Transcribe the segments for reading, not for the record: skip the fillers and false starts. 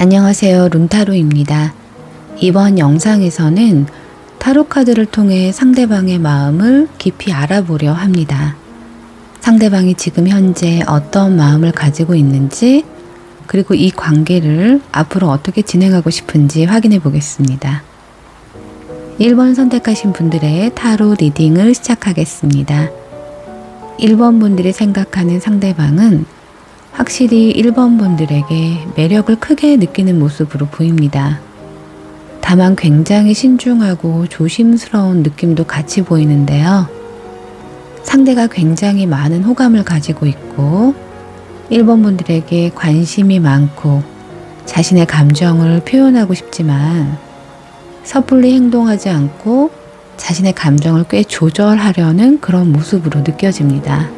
안녕하세요. 룬타로입니다. 이번 영상에서는 타로 카드를 통해 상대방의 마음을 깊이 알아보려 합니다. 상대방이 지금 현재 어떤 마음을 가지고 있는지, 그리고 이 관계를 앞으로 어떻게 진행하고 싶은지 확인해 보겠습니다. 1번 선택하신 분들의 타로 리딩을 시작하겠습니다. 1번 분들이 생각하는 상대방은 확실히 1번 분들에게 매력을 크게 느끼는 모습으로 보입니다. 다만 굉장히 신중하고 조심스러운 느낌도 같이 보이는데요. 상대가 굉장히 많은 호감을 가지고 있고 1번 분들에게 관심이 많고 자신의 감정을 표현하고 싶지만 섣불리 행동하지 않고 자신의 감정을 꽤 조절하려는 그런 모습으로 느껴집니다.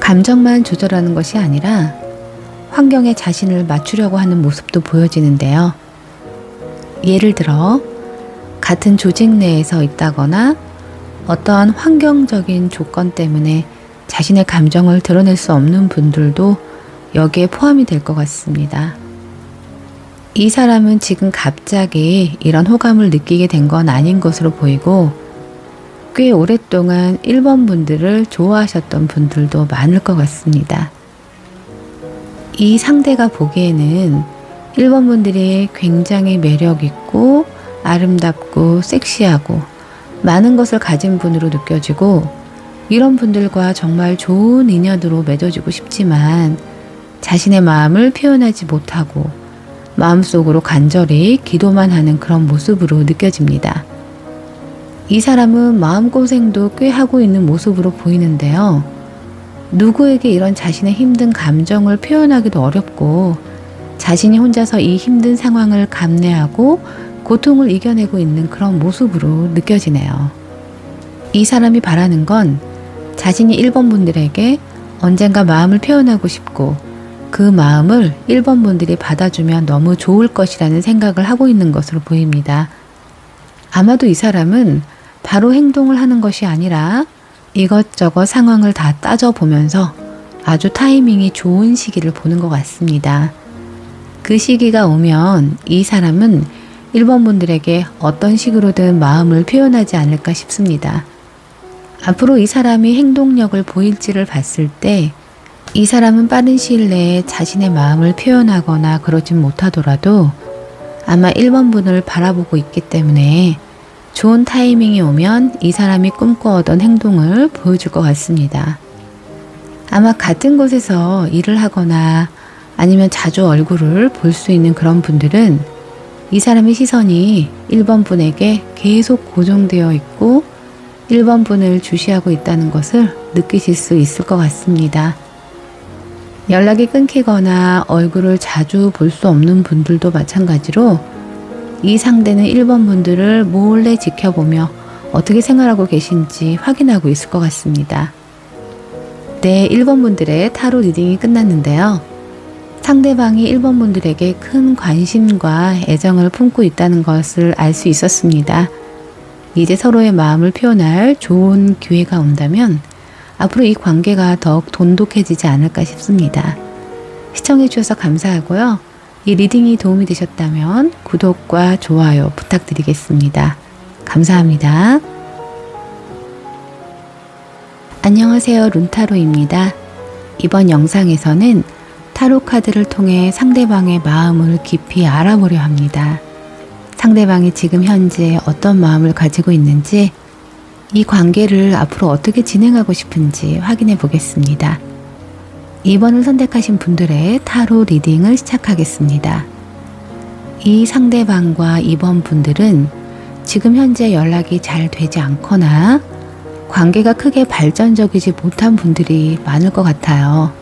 감정만 조절하는 것이 아니라 환경에 자신을 맞추려고 하는 모습도 보여지는데요. 예를 들어 같은 조직 내에서 있다거나 어떠한 환경적인 조건 때문에 자신의 감정을 드러낼 수 없는 분들도 여기에 포함이 될 것 같습니다. 이 사람은 지금 갑자기 이런 호감을 느끼게 된 건 아닌 것으로 보이고 꽤 오랫동안 1번 분들을 좋아하셨던 분들도 많을 것 같습니다. 이 상대가 보기에는 1번 분들이 굉장히 매력있고 아름답고 섹시하고 많은 것을 가진 분으로 느껴지고 이런 분들과 정말 좋은 인연으로 맺어지고 싶지만 자신의 마음을 표현하지 못하고 마음속으로 간절히 기도만 하는 그런 모습으로 느껴집니다. 이 사람은 마음고생도 꽤 하고 있는 모습으로 보이는데요. 누구에게 이런 자신의 힘든 감정을 표현하기도 어렵고 자신이 혼자서 이 힘든 상황을 감내하고 고통을 이겨내고 있는 그런 모습으로 느껴지네요. 이 사람이 바라는 건 자신이 1번 분들에게 언젠가 마음을 표현하고 싶고 그 마음을 1번 분들이 받아주면 너무 좋을 것이라는 생각을 하고 있는 것으로 보입니다. 아마도 이 사람은 바로 행동을 하는 것이 아니라 이것저것 상황을 다 따져보면서 아주 타이밍이 좋은 시기를 보는 것 같습니다. 그 시기가 오면 이 사람은 1번 분들에게 어떤 식으로든 마음을 표현하지 않을까 싶습니다. 앞으로 이 사람이 행동력을 보일지를 봤을 때 이 사람은 빠른 시일 내에 자신의 마음을 표현하거나 그러진 못하더라도 아마 1번 분을 바라보고 있기 때문에 좋은 타이밍이 오면 이 사람이 꿈꿔오던 행동을 보여줄 것 같습니다. 아마 같은 곳에서 일을 하거나 아니면 자주 얼굴을 볼 수 있는 그런 분들은 이 사람의 시선이 1번 분에게 계속 고정되어 있고 1번 분을 주시하고 있다는 것을 느끼실 수 있을 것 같습니다. 연락이 끊기거나 얼굴을 자주 볼 수 없는 분들도 마찬가지로 이 상대는 1번 분들을 몰래 지켜보며 어떻게 생활하고 계신지 확인하고 있을 것 같습니다. 네, 1번 분들의 타로 리딩이 끝났는데요. 상대방이 1번 분들에게 큰 관심과 애정을 품고 있다는 것을 알 수 있었습니다. 이제 서로의 마음을 표현할 좋은 기회가 온다면 앞으로 이 관계가 더욱 돈독해지지 않을까 싶습니다. 시청해 주셔서 감사하고요. 이 리딩이 도움이 되셨다면 구독과 좋아요 부탁드리겠습니다. 감사합니다. 안녕하세요. 룬타로입니다. 이번 영상에서는 타로 카드를 통해 상대방의 마음을 깊이 알아보려 합니다. 상대방이 지금 현재 어떤 마음을 가지고 있는지, 이 관계를 앞으로 어떻게 진행하고 싶은지 확인해 보겠습니다. 2번을 선택하신 분들의 타로 리딩을 시작하겠습니다. 이 상대방과 2번 분들은 지금 현재 연락이 잘 되지 않거나 관계가 크게 발전적이지 못한 분들이 많을 것 같아요.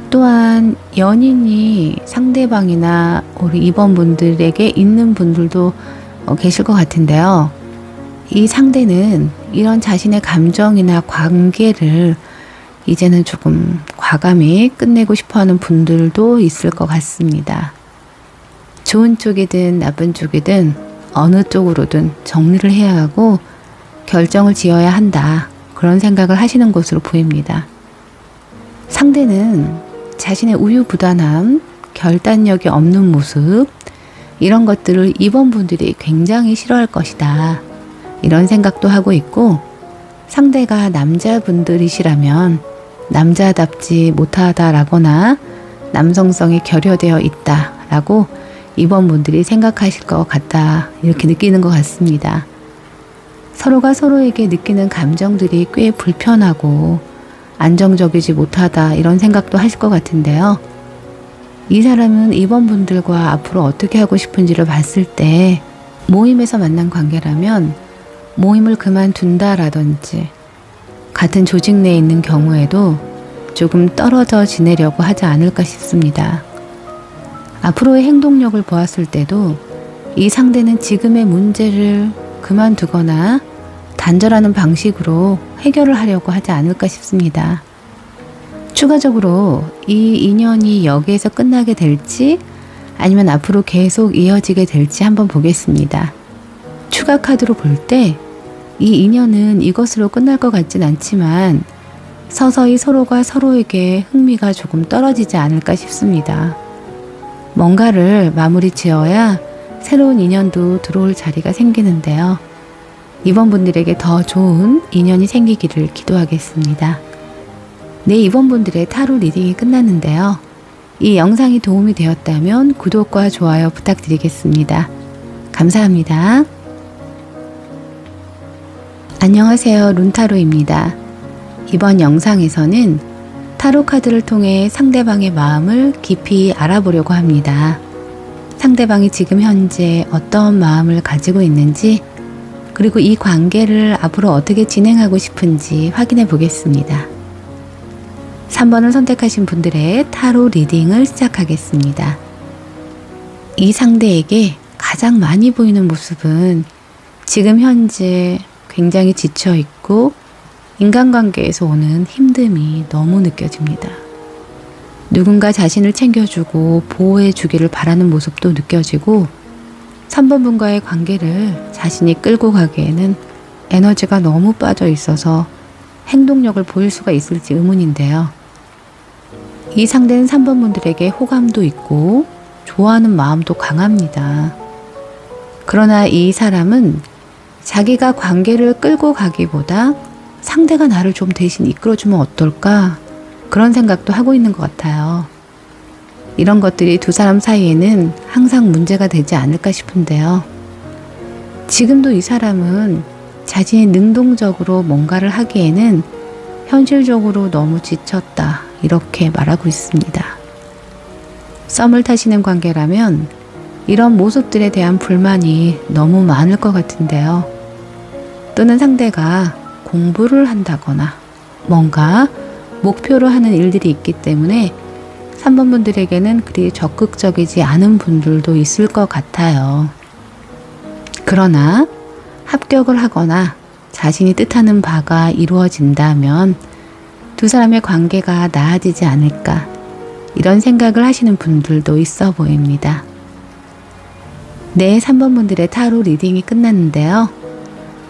또한 연인이 상대방이나 우리 2번 분들에게 있는 분들도 계실 것 같은데요. 이 상대는 이런 자신의 감정이나 관계를 이제는 조금 과감히 끝내고 싶어하는 분들도 있을 것 같습니다. 좋은 쪽이든 나쁜 쪽이든 어느 쪽으로든 정리를 해야 하고 결정을 지어야 한다. 그런 생각을 하시는 것으로 보입니다. 상대는 자신의 우유부단함, 결단력이 없는 모습, 이런 것들을 이번 분들이 굉장히 싫어할 것이다. 이런 생각도 하고 있고, 상대가 남자분들이시라면 남자답지 못하다라거나 남성성이 결여되어 있다라고 이번 분들이 생각하실 것 같다. 이렇게 느끼는 것 같습니다. 서로가 서로에게 느끼는 감정들이 꽤 불편하고 안정적이지 못하다 이런 생각도 하실 것 같은데요. 이 사람은 이번 분들과 앞으로 어떻게 하고 싶은지를 봤을 때 모임에서 만난 관계라면 모임을 그만둔다라든지 같은 조직 내에 있는 경우에도 조금 떨어져 지내려고 하지 않을까 싶습니다. 앞으로의 행동력을 보았을 때도 이 상대는 지금의 문제를 그만두거나 단절하는 방식으로 해결을 하려고 하지 않을까 싶습니다. 추가적으로 이 인연이 여기에서 끝나게 될지 아니면 앞으로 계속 이어지게 될지 한번 보겠습니다. 추가 카드로 볼 때 이 인연은 이것으로 끝날 것 같진 않지만 서서히 서로가 서로에게 흥미가 조금 떨어지지 않을까 싶습니다. 뭔가를 마무리 지어야 새로운 인연도 들어올 자리가 생기는데요. 이번 분들에게 더 좋은 인연이 생기기를 기도하겠습니다. 네, 이번 분들의 타로 리딩이 끝났는데요. 이 영상이 도움이 되었다면 구독과 좋아요 부탁드리겠습니다. 감사합니다. 안녕하세요, 룬타로입니다. 이번 영상에서는 타로 카드를 통해 상대방의 마음을 깊이 알아보려고 합니다. 상대방이 지금 현재 어떤 마음을 가지고 있는지, 그리고 이 관계를 앞으로 어떻게 진행하고 싶은지 확인해 보겠습니다. 3번을 선택하신 분들의 타로 리딩을 시작하겠습니다. 이 상대에게 가장 많이 보이는 모습은 지금 현재 굉장히 지쳐 있고 인간관계에서 오는 힘듦이 너무 느껴집니다. 누군가 자신을 챙겨주고 보호해 주기를 바라는 모습도 느껴지고 3번 분과의 관계를 자신이 끌고 가기에는 에너지가 너무 빠져 있어서 행동력을 보일 수가 있을지 의문인데요. 이 상대는 3번 분들에게 호감도 있고 좋아하는 마음도 강합니다. 그러나 이 사람은 자기가 관계를 끌고 가기보다 상대가 나를 좀 대신 이끌어주면 어떨까? 그런 생각도 하고 있는 것 같아요. 이런 것들이 두 사람 사이에는 항상 문제가 되지 않을까 싶은데요. 지금도 이 사람은 자신이 능동적으로 뭔가를 하기에는 현실적으로 너무 지쳤다. 이렇게 말하고 있습니다. 썸을 타시는 관계라면 이런 모습들에 대한 불만이 너무 많을 것 같은데요. 또는 상대가 공부를 한다거나 뭔가 목표로 하는 일들이 있기 때문에 3번 분들에게는 그리 적극적이지 않은 분들도 있을 것 같아요. 그러나 합격을 하거나 자신이 뜻하는 바가 이루어진다면 두 사람의 관계가 나아지지 않을까, 이런 생각을 하시는 분들도 있어 보입니다. 네, 3번 분들의 타로 리딩이 끝났는데요.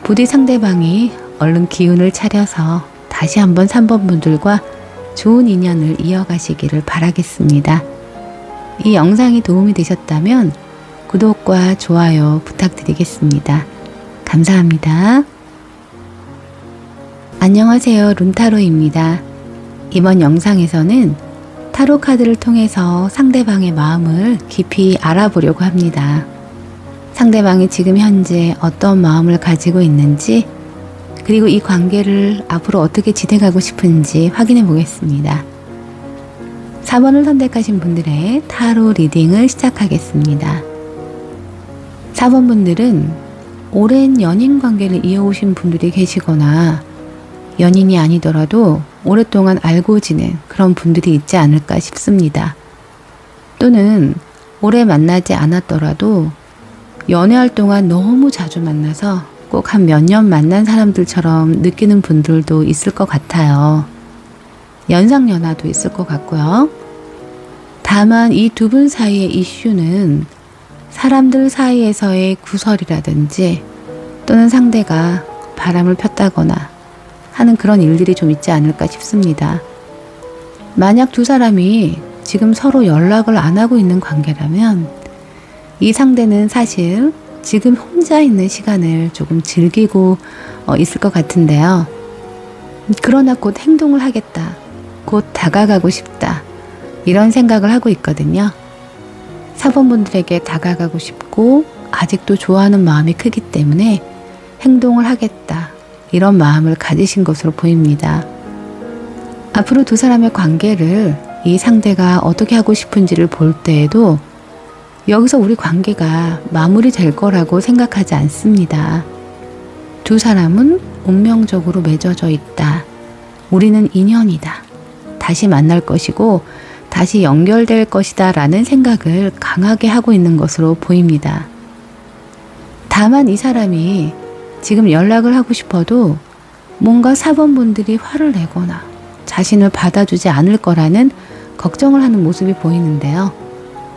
부디 상대방이 얼른 기운을 차려서 다시 한번 3번 분들과 좋은 인연을 이어가시기를 바라겠습니다. 이 영상이 도움이 되셨다면 구독과 좋아요 부탁드리겠습니다. 감사합니다. 안녕하세요, 룬타로입니다. 이번 영상에서는 타로 카드를 통해서 상대방의 마음을 깊이 알아보려고 합니다. 상대방이 지금 현재 어떤 마음을 가지고 있는지, 그리고 이 관계를 앞으로 어떻게 진행하고 싶은지 확인해 보겠습니다. 4번을 선택하신 분들의 타로 리딩을 시작하겠습니다. 4번 분들은 오랜 연인 관계를 이어오신 분들이 계시거나 연인이 아니더라도 오랫동안 알고 지낸 그런 분들이 있지 않을까 싶습니다. 또는 오래 만나지 않았더라도 연애할 동안 너무 자주 만나서 꼭 한 몇 년 만난 사람들처럼 느끼는 분들도 있을 것 같아요. 연상연하도 있을 것 같고요. 다만 이 두 분 사이의 이슈는 사람들 사이에서의 구설이라든지 또는 상대가 바람을 폈다거나 하는 그런 일들이 좀 있지 않을까 싶습니다. 만약 두 사람이 지금 서로 연락을 안 하고 있는 관계라면 이 상대는 사실 지금 혼자 있는 시간을 조금 즐기고 있을 것 같은데요. 그러나 곧 행동을 하겠다. 곧 다가가고 싶다. 이런 생각을 하고 있거든요. 4번분들에게 다가가고 싶고 아직도 좋아하는 마음이 크기 때문에 행동을 하겠다. 이런 마음을 가지신 것으로 보입니다. 앞으로 두 사람의 관계를 이 상대가 어떻게 하고 싶은지를 볼 때에도 여기서 우리 관계가 마무리될 거라고 생각하지 않습니다. 두 사람은 운명적으로 맺어져 있다. 우리는 인연이다. 다시 만날 것이고 다시 연결될 것이다 라는 생각을 강하게 하고 있는 것으로 보입니다. 다만 이 사람이 지금 연락을 하고 싶어도 뭔가 4번분들이 화를 내거나 자신을 받아주지 않을 거라는 걱정을 하는 모습이 보이는데요.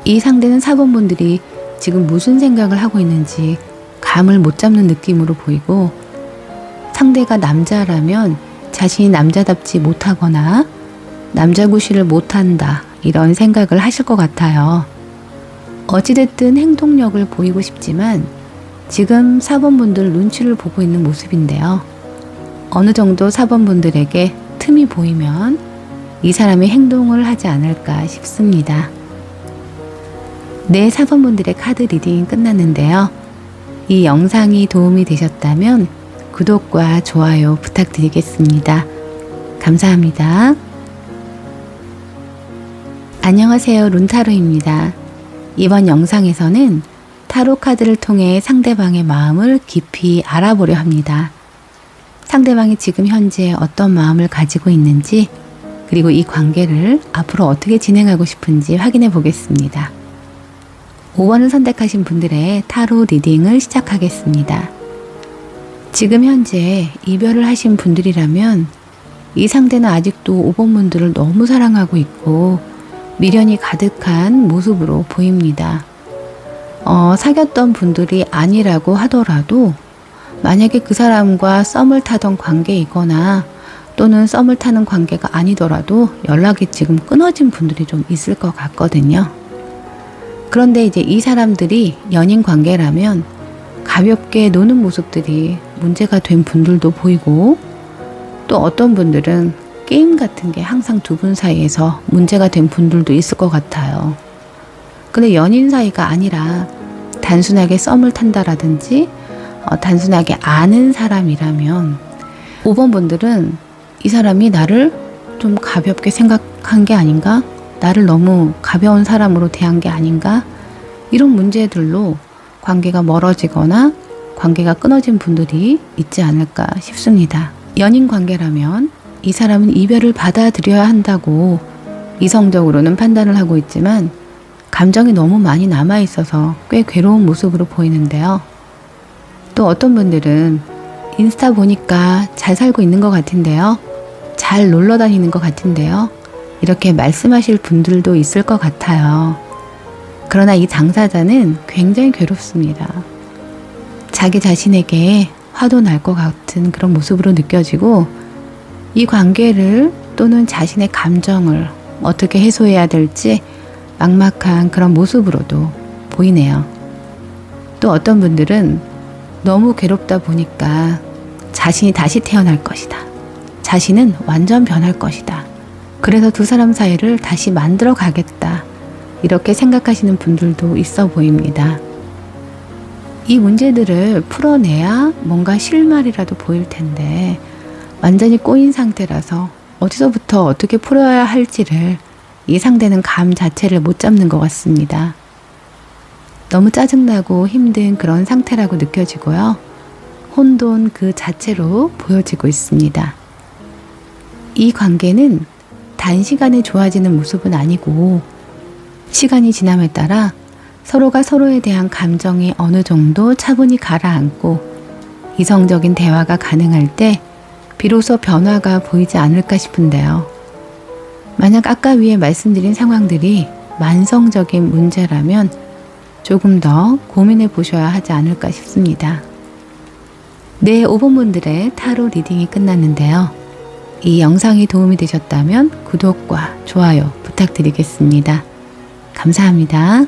이 상대는 4번분들이 지금 무슨 생각을 하고 있는지 감을 못 잡는 느낌으로 보이고, 상대가 남자라면 자신이 남자답지 못하거나 남자구실을 못한다 이런 생각을 하실 것 같아요. 어찌됐든 행동력을 보이고 싶지만 지금 4번분들 눈치를 보고 있는 모습인데요. 어느 정도 4번분들에게 틈이 보이면 이 사람이 행동을 하지 않을까 싶습니다. 네, 4번분들의 카드 리딩이 끝났는데요. 이 영상이 도움이 되셨다면 구독과 좋아요 부탁드리겠습니다. 감사합니다. 안녕하세요, 룬타로입니다. 이번 영상에서는 타로 카드를 통해 상대방의 마음을 깊이 알아보려 합니다. 상대방이 지금 현재 어떤 마음을 가지고 있는지, 그리고 이 관계를 앞으로 어떻게 진행하고 싶은지 확인해 보겠습니다. 5번을 선택하신 분들의 타로 리딩을 시작하겠습니다. 지금 현재 이별을 하신 분들이라면 이 상대는 아직도 5번분들을 너무 사랑하고 있고 미련이 가득한 모습으로 보입니다. 사귀었던 분들이 아니라고 하더라도 만약에 그 사람과 썸을 타던 관계이거나 또는 썸을 타는 관계가 아니더라도 연락이 지금 끊어진 분들이 좀 있을 것 같거든요. 그런데 이제 이 사람들이 연인 관계라면 가볍게 노는 모습들이 문제가 된 분들도 보이고, 또 어떤 분들은 게임 같은 게 항상 두 분 사이에서 문제가 된 분들도 있을 것 같아요. 근데 연인 사이가 아니라 단순하게 썸을 탄다라든지 단순하게 아는 사람이라면 5번 분들은 이 사람이 나를 좀 가볍게 생각한 게 아닌가? 나를 너무 가벼운 사람으로 대한 게 아닌가? 이런 문제들로 관계가 멀어지거나 관계가 끊어진 분들이 있지 않을까 싶습니다. 연인 관계라면 이 사람은 이별을 받아들여야 한다고 이성적으로는 판단을 하고 있지만 감정이 너무 많이 남아 있어서 꽤 괴로운 모습으로 보이는데요. 또 어떤 분들은 인스타 보니까 잘 살고 있는 것 같은데요. 잘 놀러 다니는 것 같은데요. 이렇게 말씀하실 분들도 있을 것 같아요. 그러나 이 당사자는 굉장히 괴롭습니다. 자기 자신에게 화도 날 것 같은 그런 모습으로 느껴지고, 이 관계를 또는 자신의 감정을 어떻게 해소해야 될지 막막한 그런 모습으로도 보이네요. 또 어떤 분들은 너무 괴롭다 보니까 자신이 다시 태어날 것이다. 자신은 완전 변할 것이다. 그래서 두 사람 사이를 다시 만들어 가겠다. 이렇게 생각하시는 분들도 있어 보입니다. 이 문제들을 풀어내야 뭔가 실마리라도 보일 텐데 완전히 꼬인 상태라서 어디서부터 어떻게 풀어야 할지를 이 상대는 감 자체를 못 잡는 것 같습니다. 너무 짜증나고 힘든 그런 상태라고 느껴지고요. 혼돈 그 자체로 보여지고 있습니다. 이 관계는 단시간에 좋아지는 모습은 아니고 시간이 지남에 따라 서로가 서로에 대한 감정이 어느 정도 차분히 가라앉고 이성적인 대화가 가능할 때 비로소 변화가 보이지 않을까 싶은데요. 만약 아까 위에 말씀드린 상황들이 만성적인 문제라면 조금 더 고민해 보셔야 하지 않을까 싶습니다. 네, 5번 분들의 타로 리딩이 끝났는데요. 이 영상이 도움이 되셨다면 구독과 좋아요 부탁드리겠습니다. 감사합니다.